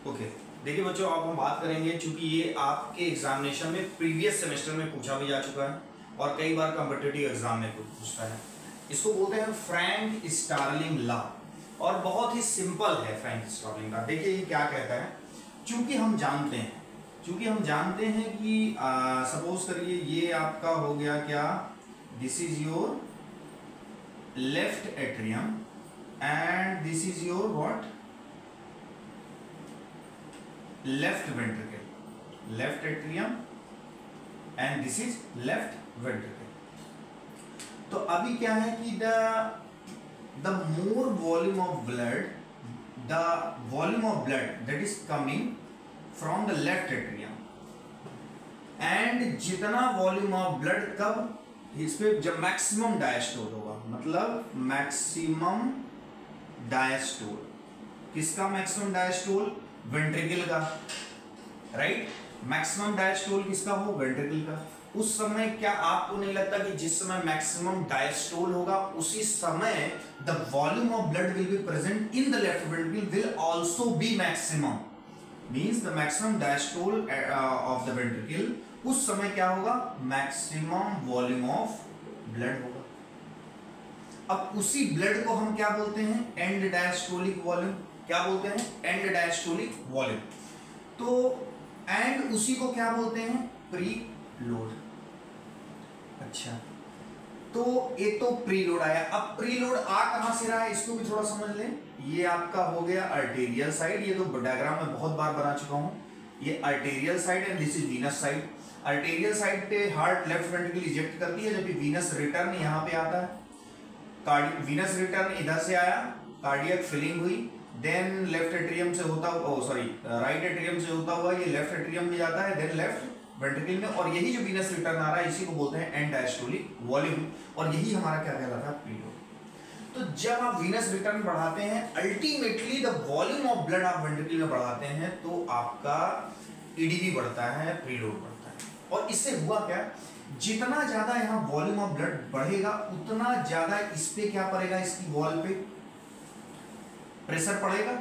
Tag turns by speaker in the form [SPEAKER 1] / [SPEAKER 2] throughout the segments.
[SPEAKER 1] Okay, देखिए बच्चों, अब हम बात करेंगे, चूंकि ये आपके एग्जामिनेशन में प्रीवियस सेमेस्टर में पूछा भी जा चुका है और कई बार कॉम्पिटिटिव एग्जाम में पूछता है। इसको बोलते हैं फ्रैंक स्टार्लिंग लॉ और बहुत ही सिंपल है फ्रैंक स्टार्लिंग लॉ। देखिए ये क्या कहता है, चूंकि हम जानते हैं कि सपोज करिए ये आपका हो गया क्या, this is your left atrium and this is your what, left ventricle, left atrium and this is left ventricle. तो अभी क्या है कि the more volume of blood, the volume of blood that is coming from the left atrium, and जितना volume of blood कब इस पे जब मैक्सिमम डायस्टोल होगा, मतलब मैक्सिमम डायस्टोल, किसका मैक्सिमम डायस्टोल, वेंट्रिकल का, राइट। मैक्सिमम डायस्टोल किसका हो, वेंट्रिकल का। उस समय क्या आपको नहीं लगता कि जिस समय मैक्सिमम डायस्टोल होगा उसी समय the volume of blood will be present in the left ventricle will also be maximum, means the maximum diastole of the ventricle, उस समय क्या होगा, मैक्सिमम वॉल्यूम ऑफ ब्लड होगा। अब उसी ब्लड को हम क्या बोलते हैं, एंड डायस्टोलिक वॉल्यूम, क्या बोलते हैं, एंड डायस्टोलिक वॉल्यूम। तो एंड उसी को क्या बोलते हैं, प्री लोड। अच्छा, तो एक तो प्री लोड आया। अब प्री लोड आ कहां से रहा है, इसको भी थोड़ा समझ लें। ये आपका हो गया आर्टेरियल साइड, ये तो डायग्राम में बहुत बार बना चुका हूं। ये arterial side and this is Venus side. Arterial side पे हार्ट लेफ्ट वेंट्रिकल इजेक्ट करती है, जबकि वीनस रिटर्न यहां पे आता है। वीनस रिटर्न इधर से आया, कार्डियक फिलिंग हुई, देन लेफ्ट एट्रियम से होता हुआ, राइट एट्रियम से होता हुआ ये लेफ्ट एट्रियम में जाता है, देन लेफ्ट वेंट्रिकल में, और यही जो वीनस रिटर्न आ रहा है इसी को बोलते हैं एंड डायस्टोलिक वॉल्यूम, और यही हमारा क्या कहलाता है, प्रीलोड। तो जब आप वीनस रिटर्न बढ़ाते हैं, ultimately the volume of blood आप वेंट्रिकल में बढ़ाते हैं, तो आपका ईडीवी बढ़ता है, प्रीलोड बढ़ता है। और इससे हुआ क्या, जितना ज्यादा यहाँ वॉल्यूम ऑफ ब्लड बढ़ेगा उतना ज्यादा इस पे क्या पड़ेगा, इसकी वॉल पे प्रेशर पड़ेगा,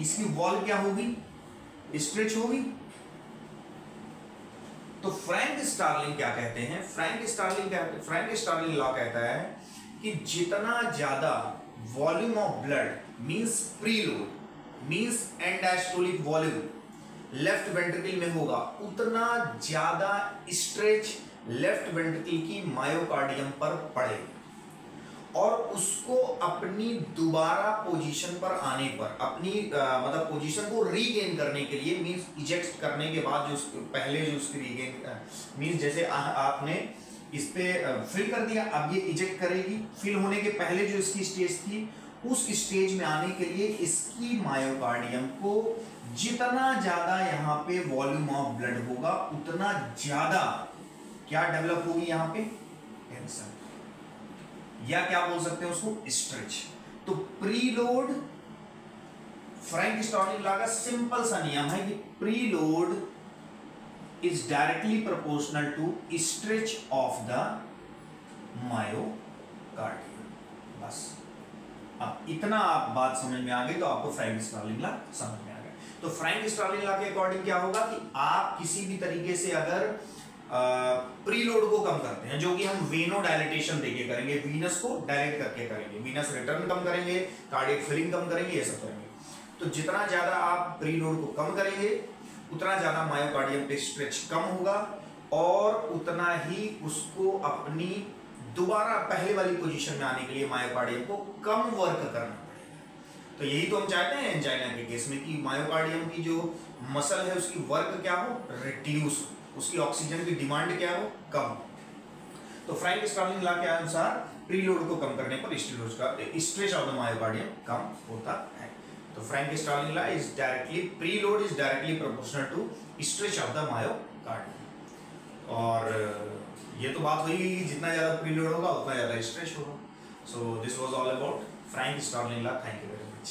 [SPEAKER 1] इसकी वॉल क्या होगी, स्ट्रेच होगी। तो फ्रैंक स्टार्लिंग क्या कहते हैं, फ्रैंक स्टार्लिंग लॉ कहता है कि जितना ज्यादा volume of blood means preload, means and diastolic volume left ventricle में होगा, उतना ज्यादा स्ट्रेच लेफ्ट वेंट्रिकल की मायोकार्डियम पर पड़ेगा, और उसको अपनी दोबारा पोजीशन पर आने पर, अपनी मतलब पोजीशन को रीगेन करने के लिए, मींस इजेक्ट करने के बाद जो पहले जो उसकी रीगेन, मींस जैसे आपने इस पे फिल कर दिया, अब ये इजेक्ट करेगी, फिल होने के पहले जो इसकी स्टेज थी, उस स्टेज में आने के लिए इसकी मायोकार्डियम को जितना ज्यादा यहाँ पे वॉल्यूम ऑफ ब्लड होगा उतना ज्यादा क्या डेवलप होगी, यहाँ पे टेंशन, या क्या बोल सकते हैं उसको, स्ट्रेच। तो प्रीलोड, फ्रैंक स्टार्लिंग लॉ का सिंपल सा नियम है कि preload is directly proportional to stretch of the myocardium. बस अब इतना आप बात समझ में आ गई तो आपको फ्रैंक स्टार्लिंग लॉ समझ में आ गया। तो फ्रैंक स्टार्लिंग लॉ के अकॉर्डिंग क्या होगा कि आप किसी भी तरीके से अगर प्रीलोड को कम करते हैं, जो कि हम वेनो डायलिटेशन देके करेंगे, वीनस को डायलेट करके करेंगे, वीनस रिटर्न कम करेंगे, कार्डियक फिलिंग कम करेंगे, ये सब करेंगे। तो जितना ज्यादा आप प्रीलोड को कम करेंगे उतना ज्यादा मायोकार्डियम पे स्ट्रेच कम होगा, और उतना ही उसको अपनी दोबारा पहले वाली पोजीशन में आने के लिए मायोकार्डियम को कम वर्क करना पड़ेगा। तो यही तो हम चाहते हैं एंजाइना के केस में कि मायोकार्डियम की जो मसल है उसकी वर्क क्या हो, रिड्यूस, उसकी ऑक्सीजन की डिमांड क्या हो, कम। तो फ्रैंक स्टार्लिंग लॉ के अनुसार प्रीलोड को कम करने पर स्ट्रेच ऑफ द मायोकार्डियम कम होता है। तो Frank Starling law is directly, preload is directly proportional to stretch of the myocardium. और ये तो बात हुई कि जितना ज्यादा प्रीलोड होगा उतना ज्यादा स्ट्रेच होगा। So this was all about Frank Starling law. Thank you very much.